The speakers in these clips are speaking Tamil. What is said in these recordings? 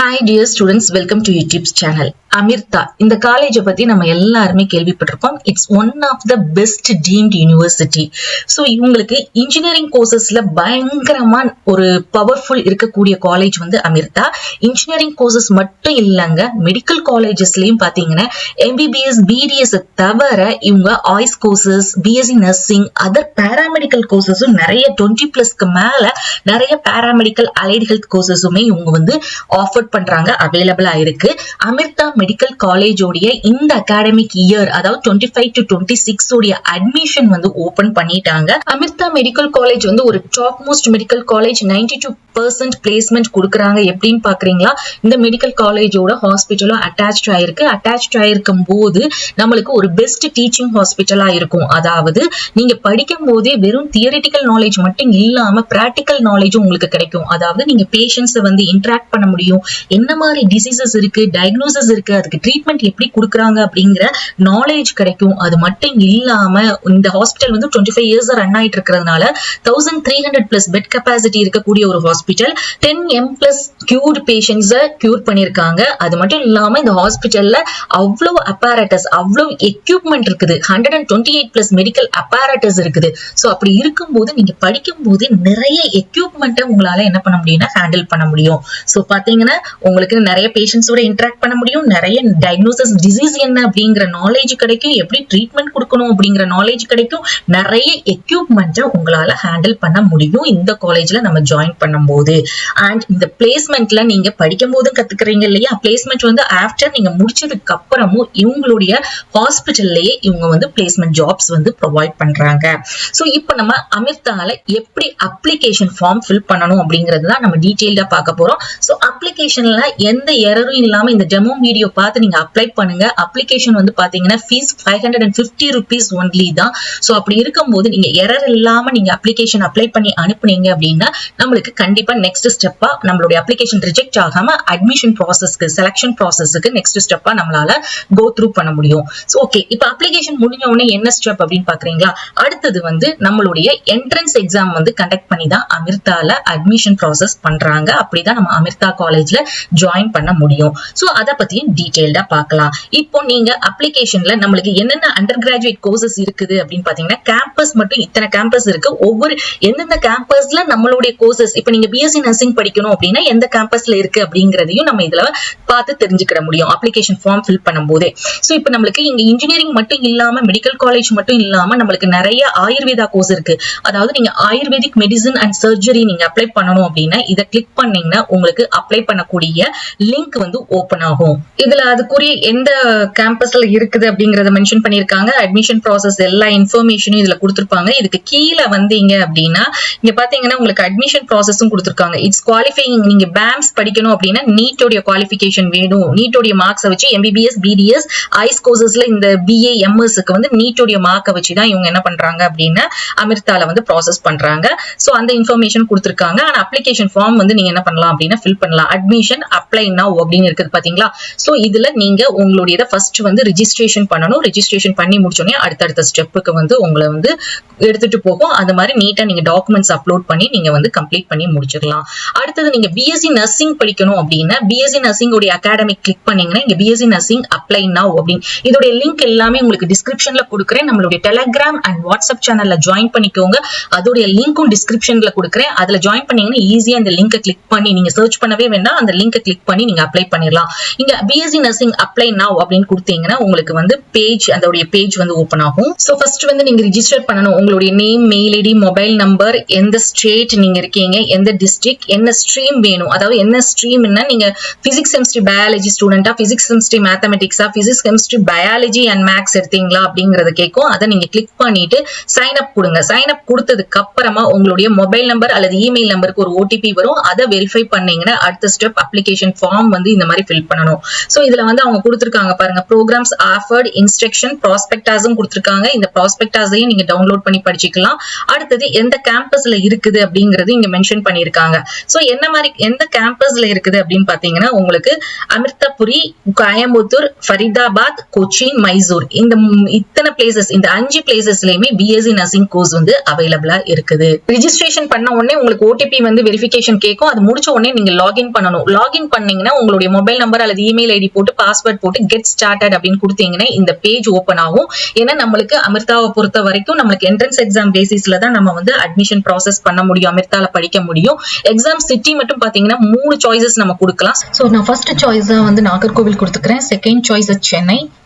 Hi dear students, welcome to YouTube's channel. Amirtha, இந்த காலேஜ் பத்தி நம்ம எல்லாருமே கேள்விப்பட்டிருப்போம். It's one of the best deemed university. So இவங்களுக்கு இன்ஜினியரிங் கோர்சஸ்ல பயங்கரமா ஒரு பவர்ஃபுல் இருக்கக்கூடிய காலேஜ் வந்து அமிர்தா. இன்ஜினியரிங் கோர்சஸ் மட்டும் இல்லைங்க, மெடிக்கல் காலேஜஸ்லயும் பாத்தீங்கன்னா எம்பிபிஎஸ் பிடிஎஸ் தவிர இவங்க ஆய்ஸ் courses, BSc nursing, other paramedical கோர்சஸும் நிறைய 20+ மேல நிறைய பேராமெடிக்கல் அலைட் ஹெல்த் கோர்சஸுமே இவங்க வந்து ஆஃபர் பண்றாங்க, அவைலபிளா இருக்கு. அமிர்தா மெடிக்கல் காலேஜோடைய இந்த அகாடமிக் இயர், அதாவது 25 to 26 உடைய அட்மிஷன் வந்து ஓபன் பண்ணிட்டாங்க. அமிர்தா மெடிக்கல் காலேஜ் வந்து ஒரு top most medical college, 92% placement கொடுக்குறாங்க. எப்படின்னு பாக்குறீங்களா, இந்த மெடிக்கல் காலேஜோட ஹாஸ்பிட்டலும் அட்டாச் ஆயிருக்கு. அட்டாச் ஆயிருக்கும் போது நம்மளுக்கு ஒரு பெஸ்ட் டீச்சிங் ஹாஸ்பிட்டலா இருக்கும். அதாவது நீங்க படிக்கும் போதே வெறும் தியரிட்டிக்கல் நாலேஜ் மட்டும் இல்லாம பிராக்டிக்கல் நாலேஜும் உங்களுக்கு கிடைக்கும். அதாவது நீங்க பேஷண்ட்ஸை வந்து இன்டராக்ட் பண்ண முடியும், என்ன மாதிரி டிசீசஸ் இருக்கு, டயக்னோசிஸ் இருக்கு, அதுக்கு ட்ரீட்மெண்ட் எப்படி கொடுக்குறாங்க அப்படிங்கிற நாலேஜ் கிடைக்கும். அது மட்டும் இல்லாம இந்த ஹாஸ்பிட்டல் வந்து 25 இயர்ஸ் ரன் ஆயிட்டு இருக்கிறதுனால 1300+ பெட் கெப்பாசிட்டி இருக்கக்கூடிய ஒரு ஹாஸ்பிட்டல். 10M+ கியூர்ட் பேஷண்ட்ஸை கியூர் பண்ணிருக்காங்க. அது மட்டும் இல்லாம இந்த ஹாஸ்பிட்டல்ல அவ்வளவு அப்பாரட்டஸ், அவ்வளவு எக்யூப்மெண்ட் இருக்குது. 128+ மெடிக்கல் அப்பாரட்டஸ் இருக்குது. ஸோ அப்படி இருக்கும்போது நீங்க படிக்கும் போது நிறைய எக்யூப்மெண்ட்டை உங்களால என்ன பண்ண முடியும்னா ஹேண்டில் பண்ண முடியும். ஸோ பாத்தீங்கன்னா உங்களுக்கு நிறைய பேஷண்ட்ஸோட இன்டராக்ட் பண்ண முடியும், நிறைய டயக்னோசிஸ், டிசீஸ் என்ன அப்படிங்கிற நாலேஜ் கிடைக்கும், எப்படி ட்ரீட்மெண்ட் கொடுக்கணும் அப்படிங்கிற நாலேஜ் கிடைக்கும், நிறைய எக்யூப்மெண்ட்டை உங்களால ஹேண்டில் பண்ண முடியும் இந்த காலேஜ்ல நம்ம ஜாயின் பண்ணும்போது. அண்ட் இந்த பிளேஸ்மெண்ட்ல நீங்க படிக்கும் போதும் கத்துக்கிறீங்க இல்லையா, பிளேஸ்மெண்ட் வந்து ஆஃப்டர் நீங்க முடிச்சதுக்கு அப்புறமும் இவங்களுடைய ஹாஸ்பிட்டல்லையே இவங்க வந்து பிளேஸ்மெண்ட் ஜாப்ஸ் வந்து ப்ரொவைட் பண்றாங்க. ஸோ இப்போ நம்ம அமிர்தால எப்படி அப்ளிகேஷன் ஃபார்ம் ஃபில் பண்ணணும் அப்படிங்கிறது தான் நம்ம டீடைல்டா பார்க்க போறோம். ஸோ அப்ளிகேஷன்ல எந்த எரரும் இல்லாம இந்த டெமோ வீடியோ பார்த்து நீங்க அப்ளை பண்ணுங்க. அப்ளிகேஷன் வந்து பாத்தீங்கன்னா ஃபீஸ் 550 rupees ஒன்லி தான். ஸோ அப்படி இருக்கும்போது நீங்க எரர் இல்லாம நீங்க அப்ளிகேஷன் அப்ளை பண்ணி அனுப்புனீங்க அப்படின்னா நம்மளுக்கு கண்டிப்பா நெக்ஸ்ட் ஸ்டெப்பா நம்மளுடைய அப்ளிகேஷன் ரிஜெக்ட் ஆகாம அட்மிஷன் ப்ராசஸ்க்கு, செலக்ஷன் ப்ராசஸ்க்கு நெக்ஸ்ட் ஸ்டெப்பா நம்மளால கோ த்ரூ பண்ண முடியும். ஸோ ஓகே, இப்போ அப்ளிகேஷன் முடிஞ்ச உடனே என்ன ஸ்டெப் அப்படின்னு பாக்குறீங்களா, அடுத்தது வந்து நம்மளுடைய என்ட்ரன்ஸ் எக்ஸாம் வந்து கண்டக்ட் பண்ணி தான் அமிர்தால அட்மிஷன் ப்ராசஸ் பண்றாங்க. அப்படிதான் நம்ம அமிர்தா காலேஜ்ல ஜாயின் பண்ண முடியும். சோ அத பத்தியும் டீடைல்டா பார்க்கலாம். இப்போ நீங்க அப்ளிகேஷன்ல நம்மளுக்கு என்னென்ன அண்டர் கிராஜுவேட் கோர்சஸ் இருக்குது அப்படின்னு பாத்தீங்கன்னா, கேம்பஸ் மட்டும் இத்தனை கேம்பஸ் இருக்கு. ஒவ்வொரு எந்தெந்த கேம்பஸ்ல நம்மளுடைய கோர்சஸ், இப்போ நீங்க பிஎஸ்சி நர்சிங் படிக்கணும் அப்படின்னா எந்த கேம்பஸ்ல இருக்கு அப்படிங்கறதையும் நம்ம இதுல பார்த்து தெரிஞ்சுக்கிட முடியும் அப்ளிகேஷன் ஃபார்ம் ஃபில் பண்ணும் போதே. சோ இப்போ நம்மளுக்கு இங்க இன்ஜினியரிங் மட்டும் இல்லாம மெடிக்கல் காலேஜ் மட்டும் இல்லாம நம்மளுக்கு நிறைய ஆயுர்வேதா கோர்ஸ் இருக்கு. அதாவது நீங்க ஆயுர்வேதிக் மெடிசன் அண்ட் சர்ஜரி நீங்க அப்ளை பண்ணணும் அப்படின்னா இதை கிளிக் பண்ணீங்கன்னா உங்களுக்கு அப்ளை பண்ணக்கூடிய லிங்க் வந்து ஓபன் ஆகும். இதுல அதுக்குரிய எந்த கேம்பஸ்ல இருக்குது அப்படிங்கறத மென்ஷன் பண்ணிருக்காங்க. அட்மிஷன் ப்ராசஸ் எல்லா இன்ஃபர்மேஷனும் இதுல கொடுத்திருப்பாங்க. இதுக்கு கீழே வந்தீங்க அப்படின்னா இங்க பாத்தீங்கன்னா உங்களுக்கு அட்மிஷன் ப்ராசஸும் கொடுத்திருக்காங்க. It's qualifying. நீங்க பேம்ஸ் படிக்கணும் அப்படின்னா நீட்டோடைய குவாலிஃபிகேஷன் வேணும். நீட்டோடைய மார்க்ஸை வச்சு எம்பிபிஎஸ், பிடிஎஸ், ஐஸ் கோர்சஸ்ல இந்த பிஏ, எம்எஸ்க்கு வந்து நீட்டோடைய மார்க்கை வச்சு தான் இவங்க என்ன பண்றாங்க அப்படின்னா அமிர்தால வந்து ப்ராசஸ் பண்றாங்க. சோ அந்த இன்ஃபர்மேஷன் கொடுத்திருக்காங்க. ஆனா அப்ளிகேஷன் ஃபார்ம் வந்து நீங்க என்ன பண்ணலாம் அப்படின்னா ஃபில் பண்ணலாம். அட்மிஷன் அப்ளை நவ் அப்படின்னு இருக்குது பாத்தீங்களா. சோ இதுல நீங்க உங்களுடைய ஃபர்ஸ்ட் வந்து ரெஜிஸ்ட்ரேஷன் பண்ணணும். ரெஜிஸ்ட்ரேஷன் பண்ணி முடிச்சோடனே அடுத்தடுத்த ஸ்டெப்புக்கு வந்து உங்களை வந்து எடுத்துட்டு போகும். அந்த மாதிரி நீட்டா நீங்க டாக்குமெண்ட்ஸ் அப்லோட் பண்ணி நீங்க வந்து கம்ப்ளீட் பண்ணி முடிச்சிடலாம். அடுத்தது நீங்க பிஎஸ்சி நர்சிங் படிக்கணும் அப்படின்னா பிஎஸ்சி நர்சிங் உடைய அகாடமிக் கிளிக் பண்ணீங்கன்னா இங்க பிஎஸ்சி நர்சிங் அப்ளை நவ் அப்படின்னு இதோடைய லிங்க் எல்லாமே உங்களுக்கு டிஸ்கிரிப்ஷன்ல கொடுக்குறேன். நம்மளுடைய டெலிகிராம் அண்ட் வாட்ஸ்அப் சேனல்ல ஜாயின் பண்ணிக்கோங்க. அதோடைய லிங்க்கும் டிஸ்கிரிப்ஷன்ல கொடுக்குறேன். அதுல ஜாயின் பண்ணீங்கன்னா ஈஸியா அந்த லிங்கை கிளிக் பண்ணி நீங்க சர்ச் பண்ணவே வேண்டாம், அந்த லிங்கை கிளிக் பண்ணி நீங்க அப்ளை பண்ணிடலாம். இங்க பிஎஸ்சி நர்சிங் அப்ளை நவ் அப்படின்னு கொடுத்தீங்கன்னா உங்களுக்கு வந்து பேஜ், அதோடைய பேஜ் வந்து ஓபன் ஆகும். சோ ஃபர்ஸ்ட் வந்து நீங்க ரிஜிஸ்டர் பண்ணணும். உங்களுடைய name, mail ID, mobile number, எந்த ஸ்டேட் நீங்க இருக்கீங்க, எந்த டிஸ்ட்ரிக்ட், என்ன ஸ்ட்ரீம் வேணும், அதாவது என்ன ஸ்ட்ரீம்னா நீங்க பிசிக்ஸ், கெமிஸ்ட்ரி, பயாலஜி ஸ்டூடெண்டா, பிசிக்ஸ், கெமிஸ்ட்ரி, மேத்தமெட்டிக்ஸா, physics, chemistry, biology and maths எடுத்தீங்களா அப்படிங்கறத கேட்கும். அதை நீங்க கிளிக் பண்ணிட்டு சைன் அப் கொடுங்க. சைன் அப் கொடுத்ததுக்கு அப்புறமா உங்களுடைய மொபைல் நம்பர் அல்லது இமெயில் நம்பருக்கு ஒரு ஓடிபி வரும். அதை வெரிஃபை பண்ணீங்கன்னா அடுத்த ஸ்டெப் அப்ளிகேஷன் ஃபார்ம் வந்து இந்த மாதிரி ஃபில் பண்ணணும். சோ இதுல வந்து அவங்க கொடுத்திருக்காங்க பாருங்க, ப்ரோக்ராம்ஸ் ஆஃபர்ட், இன்ஸ்ட்ரக்ஷன், ப்ராஸ்பெக்டாஸும் கொடுத்திருக்காங்க. இந்த ப்ராஸ்பெக்டாஸையும் நீங்க டவுன்லோட் பண்ணி படிச்சுக்கலாம். அடுத்தது எந்த கேம்பஸ்ல இருக்குது அப்படிங்கிறது இங்க மென்ஷன் பண்ணிருக்காங்க. சோ என்ன மாதிரி எந்த கேம்பஸ்ல இருக்குது அப்படின்னு பாத்தீங்கன்னா உங்களுக்கு அமிர்தபுரி, கோயம்புத்தூர், ஃபரிதாபாத், கொச்சின், மைசூர், இந்த இத்தனை பிளேசஸ், இந்த 5 பிளேசஸ்லயுமே பிஎஸ்சி நர்சிங் கோர்ஸ் வந்து அவைலபிளா இருக்குது. ரிஜிஸ்ட்ரேஷன் பண்ண உடனே உங்களுக்கு ஓடிபி வந்து வெரிஃபிகேஷன் கேட்கும். அது முடிச்ச உடனே நீங்க லாகின் பண்ணணும். லாகின் பண்ணீங்கன்னா உங்களுடைய மொபைல் நம்பர் அல்லது இமெயில் ஐடி போட்டு பாஸ்வேர்ட் போட்டு கெட் ஸ்டார்டட் அப்படின்னு கொடுத்தீங்கன்னா இந்த பேஜ் ஓபன் ஆகும். ஏன்னா நம்மளுக்கு அமிர்தாவை பொறுத்த வரைக்கும் நம்மளுக்கு என்ட்ரன்ஸ் எக்ஸாம் பேசிஸ்ல தான் நம்ம வந்து அட்மிஷன் ப்ராசஸ் பண்ண முடியும், அமிர்தால படிக்க முடியும். எக்ஸாம் சிட்டி மட்டும் பாத்தீங்கன்னா 3 சாய்ஸஸ் நம்ம கொடுக்கலாம். சோ நான் ஃபர்ஸ்ட் சாய்ஸா வந்து நாகர்கோவில் கொடுத்துக்கிறேன், செகண்ட் சாய்ஸ் சென்னை,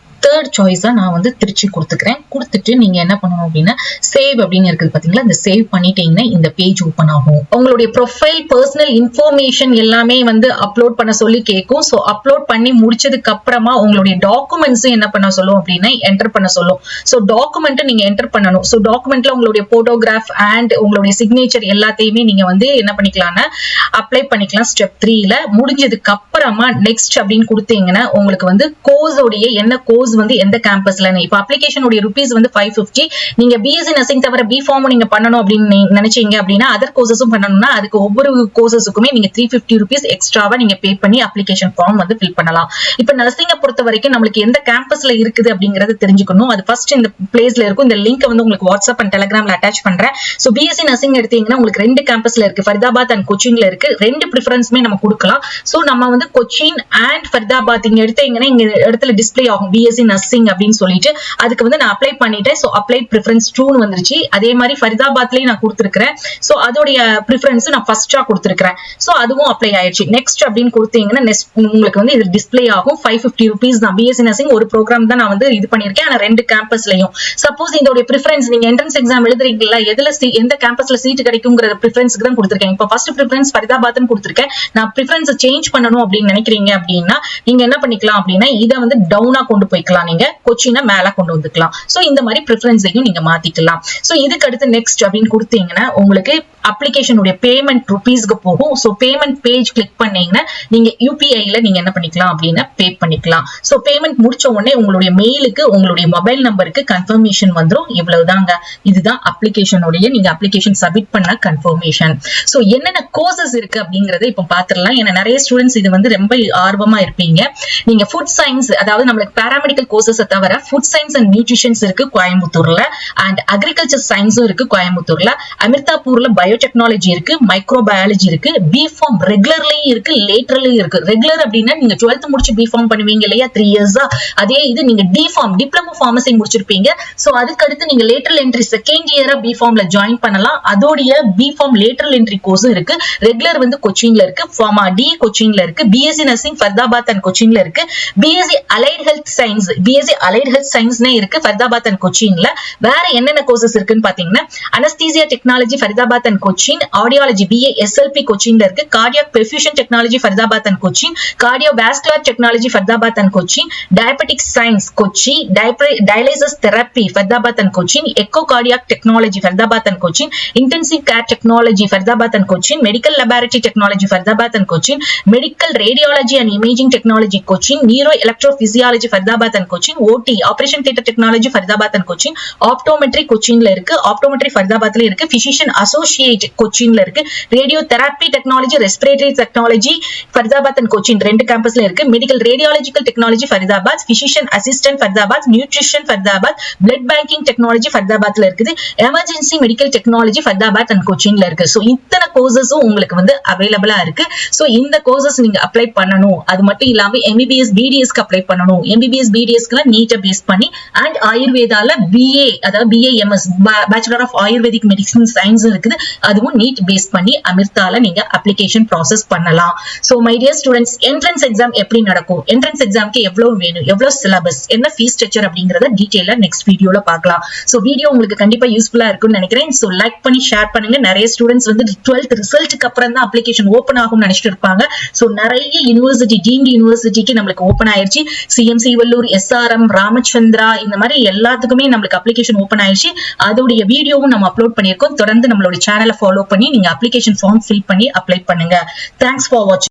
தேர்ட் சாய்ஸா நான் வந்து திருச்சி கொடுத்துக்கிறேன். கொடுத்துட்டு நீங்க என்ன பண்ணணும் அப்படின்னா சேவ் அப்படின்னு இருக்குது பாத்தீங்களா, இந்த சேவ் பண்ணிட்டீங்கன்னா இந்த பேஜ் ஓபன் ஆகும். உங்களுடைய ப்ரொஃபைல், பர்சனல் இன்ஃபர்மேஷன் எல்லாமே வந்து அப்லோட் பண்ண சொல்லி கேட்கும். ஸோ அப்லோட் பண்ணி முடிச்சதுக்கு அப்புறமா உங்களுடைய டாக்குமெண்ட்ஸ் என்ன பண்ண சொல்லும் அப்படின்னா என்டர் பண்ண சொல்லும். ஸோ டாக்குமெண்ட் நீங்க என்டர் பண்ணணும். ஸோ டாக்குமெண்ட்ல உங்களுடைய போட்டோகிராஃப் அண்ட் உங்களுடைய சிக்னேச்சர் எல்லாத்தையுமே நீங்க வந்து என்ன பண்ணிக்கலாம்னா அப்ளை பண்ணிக்கலாம். ஸ்டெப் 3ல முடிஞ்சதுக்கு அப்புறமா நெக்ஸ்ட் அப்படின்னு கொடுத்தீங்கன்னா உங்களுக்கு வந்து கோர்ஸோடைய என்ன கோர்ஸ் வந்து எந்த கேம்பஸ்ல, இப்ப அப்ளிகேஷனுடைய ரூபீஸ் வந்து 550. நீங்க பிஎஸ்சி நர்சிங் தவிர பி ஃபார்ம் நீங்க பண்ணணும் அப்படின்னு நினைச்சீங்க அப்படின்னா அதர் கோர்சஸும் பண்ணணும்னா அதுக்கு ஒவ்வொரு கோர்சஸுக்குமே நீங்க 350 ரூபீஸ் எக்ஸ்ட்ராவா நீங்க பே பண்ணி அப்ளிகேஷன் ஃபார்ம் வந்து ஃபில் பண்ணலாம். இப்ப நர்சிங்கை பொறுத்த வரைக்கும் நம்மளுக்கு எந்த கேம்பஸ்ல இருக்குது அப்படிங்கறத தெரிஞ்சுக்கணும். அது ஃபர்ஸ்ட் இந்த பிளேஸ்ல இருக்கும். இந்த லிங்க் வந்து உங்களுக்கு வாட்ஸ்அப் அண்ட் டெலிகிராம்ல அட்டாச் பண்றேன். சோ பிஎஸ்சி நர்சிங் எடுத்தீங்கன்னா உங்களுக்கு 2 கேம்பஸ்ல இருக்கு, ஃபரிதாபாத் அண்ட் கொச்சின்ல இருக்கு. 2 ப்ரிஃபரன்ஸ்மே நம்ம கொடுக்கலாம். சோ நம்ம வந்து கொச்சின் அண்ட் ஃபரிதாபாத் இங்க எடுத்தீங்கன்னா இங்க இடத்துல டிஸ்பிளே ஆகும் பிஎஸ்சி நர்சிங் அப்படின்னு சொல்லிட்டு. அதுக்கு வந்து நான் அப்ளை பண்ணிட்டேன். சோ அப்ளை ப்ரிஃபரன்ஸ் 2 வந்துருச்சு. அதே மாதிரி ஃபரிதாபாத்லயும் நான் கொடுத்திருக்கிறேன். சோ அதோடைய ப்ரிஃபரன்ஸ் நான் ஃபர்ஸ்டா கொடுத்திருக்கிறேன். சோ அதுவும் அப்ளை ஆயிடுச்சு. நெக்ஸ்ட் அப்படின்னு கொடுத்தீங்கன்னா உங்களுக்கு வந்து இது டிஸ்பிளே ஆகும். 550 ரூபீஸ் தான். பிஎஸ்சி நர்சிங் ஒரு ப்ரோக்ராம் தான் நான் வந்து இது பண்ணிருக்கேன். ஆனா 2 கேம்பஸ்லயும் சப்போஸ் இதோட ப்ரிஃபரன்ஸ் நீங்க என்ட்ரன்ஸ் எக்ஸாம் எழுதுறீங்களா, எதுல எந்த கேம்பஸ்ல சீட் கிடைக்குங்கிற ப்ரிஃபரன்ஸ்க்கு தான் கொடுத்திருக்கேன். இப்போ ஃபர்ஸ்ட் ப்ரிஃபரன்ஸ் ஃபரிதாபாத்னு கொடுத்திருக்கேன். நான் ப்ரிஃபரன்ஸ் சேஞ்ச் பண்ணணும் அப்படின்னு நினைக்கிறீங்க அப்படின்னா நீங்க என்ன பண்ணிக்கலாம் அப்படின்னா இதை வந்து டவுனா கொண்டு போய்க்கலாம், நீங்க கொச்சினை மேல கொண்டு வந்துக்கலாம். சோ இந்த மாதிரி ப்ரிஃபரன்ஸையும் நீங்க மாத்திக்கலாம். சோ இதுக்கு அடுத்து நெக்ஸ்ட் அப்படின்னு கொடுத்தீங்கன்னா உங்களுக்கு அப்ளிகேஷனுடைய பேமெண்ட் ருபீஸ்க்கு போகும். சோ பேமெண்ட் பேஜ் கிளிக் பண்ணீங்கன்னா நீங்க யூபிஐல நீங்க என்ன பண்ணிக்கலாம் அப்படின்னா பே பண்ணிக்கலாம். சோ பேமெண்ட் முடிச்ச உடனே உங்களுடைய மெயிலுக்கு உங்களுடைய மொபைல் நம்பருக்கு கன்ஃபர்மேஷன் வந்துரும். இவ்வளவுதாங்க. இதுதான் அப்ளிகேஷனுடைய நீங்க அப்ளிகேஷன் சப்மிட் பண்ண கன்ஃபர்மேஷன். சோ என்னென்ன கோர்சஸ் இருக்கு அப்படிங்கறத இப்ப பாத்துடலாம். ஏன்னா நிறைய ஸ்டூடெண்ட்ஸ் இது வந்து ரொம்ப ஆர்வமா இருப்பீங்க. நீங்க ஃபுட் சயின்ஸ், அதாவது நம்மளுக்கு பாராமெடிக்கல் கோர்சஸ் தவிர ஃபுட் சயின்ஸ் அண்ட் நியூட்ரிஷன்ஸ் இருக்கு கோயம்புத்தூர்ல, அண்ட் அக்ரிகல்ச்சர் சயின்ஸும் இருக்கு கோயம்புத்தூர்ல, அமிர்தாபூர்ல பயோடெக்னாலஜி இருக்கு, மைக்ரோபயாலஜி இருக்கு, பிஃபார்ம் ரெகுலர்லயும் இருக்கு, லேட்டரலயும் இருக்கு. ரெகுலர் அப்படின்னா நீங்க 12th முடிச்சு பிஃபார்ம் பண்ணுவீங்க இல்லையா 3 இயர்ஸா, அதே இது நீங்க டிஃபார்ம் டிப்ளமோ ஃபார்மசி முடிச்சிருப்பீங்க. சோ அதுக்கு அடுத்து நீங்க லேட்டரல் என்ட்ரி செகண்ட் இயரா பிஃபார்ம்ல ஜாயின் பண்ணலாம். அதோடைய பிஃபார்ம் லேட்டரல் என்ட்ரி கோர்ஸும் இருக்கு. ரெகுலர் வந்து கொச்சின்ல இருக்கு, ஃபார்மா டி கொச்சின்ல இருக்கு, பிஎஸ்சி நர்சிங் ஃபரிதாபாத் அண்ட் கொச்சின்ல இருக்கு, பிஎஸ்சி அலைட் ஹெல்த் சயின்ஸ் சயின்ஸ்னே இருக்கு ஃபரிதாபாத் அண்ட் கொச்சின்ல. வேற என்னென்ன கோர்சஸ் இருக்குன்னு பாத்தீங்கன்னா anaesthesia technology Faridabad and Cochin, audiology BA SLP கொச்சின்ல இருக்கு, cardiac perfusion technology Faridabad and Cochin, cardiovascular technology Faridabad and Cochin, diabetic science Kochi, dialysis therapy Faridabad and Cochin, echo cardiac technology Faridabad and Cochin, intensive care technology Faridabad and Cochin, medical laboratory technology Faridabad and Cochin, medical radiology and imaging technology Cochin, neuro electrophysiology Faridabad and Cochin, OT operation theatre technology Faridabad and Cochin, optometry கொச்சின்ல இருக்கு, ஆப்டோமெட்ரி ஃபரிதாபாத்ல இருக்கு, பிசிஷியன் அசோசியேட் கொச்சின்ல இருக்கு, radio therapy technology respiratory technology Faridabad and Cochin 2 கேம்பஸ்ல இருக்கு, medical radiological technology Faridabad, physician assistant Faridabad, nutrition Faridabad, blood banking technology ஃபரிதாபாத்ல இருக்குது, emergency medical technology Faridabad and கொச்சின்ல இருக்கு. சோ இத்தனை கோர்சஸும் உங்களுக்கு வந்து அவைலபிளா இருக்கு. சோ இந்த கோர்சஸ் நீங்க அப்ளை பண்ணணும். அது மட்டும் இல்லாம எம்பிபிஎஸ் பிடிஎஸ்க்கு அப்ளை பண்ணணும். எம்பிபிஎஸ் பிடிஎஸ்க்கு நீட்டை பேஸ் பண்ணி அண்ட் ஆயுர்வேதால பிஏ, அதாவது BAMS bachelor of ayurvedic medicine science இருக்குது. அதுவும் நீட் பேஸ் பண்ணி அமிர்தால நீங்க அப்ளிகேஷன் ப்ராசஸ் பண்ணலாம். So my dear students, entrance exam எப்படி நடக்கும், என்ட்ரன்ஸ் எக்ஸாம்க்கு எவ்வளவு வேணும், எவ்வளவு சிலபஸ், என்ன ஃபீஸ் ஸ்ட்ரக்சர் அப்படிங்கறத டீடைலா நெக்ஸ்ட் வீடியோல பார்க்கலாம். சோ வீடியோ உங்களுக்கு கண்டிப்பா யூஸ்ஃபுல்லா இருக்கும்னு நினைக்கிறேன். சோ லைக் பண்ணி ஷேர் பண்ணுங்க. நிறைய ஸ்டூடெண்ட்ஸ் வந்து 12th ரிசல்ட்டுக்கு அப்புறம் தான் அப்ளிகேஷன் ஓபன் ஆகும்னு நினைச்சிட்டு இருப்பாங்க. சோ நிறைய யூனிவர்சிட்டி டீம்டு யூனிவர்சிட்டிக்கு நம்மளுக்கு ஓபன் ஆயிருச்சு. சிஎம்சி வல்லூர், எஸ்ஆர்எம், ராமச்சந்திரா, இந்த மாதிரி எல்லாத்துக்குமே நம்மளுக்கு அப்ளிகேஷன் ஓபன் ஆயிருச்சு. அதோடைய வீடியோவும் நம்ம அப்லோட் பண்ணியிருக்கோம். தொடர்ந்து நம்மளோட சேனலை ஃபாலோ பண்ணி நீங்க அப்ளிகேஷன் ஃபார்ம் ஃபில் பண்ணி அப்ளை பண்ணுங்க. தேங்க்ஸ் ஃபார் வாட்சிங்.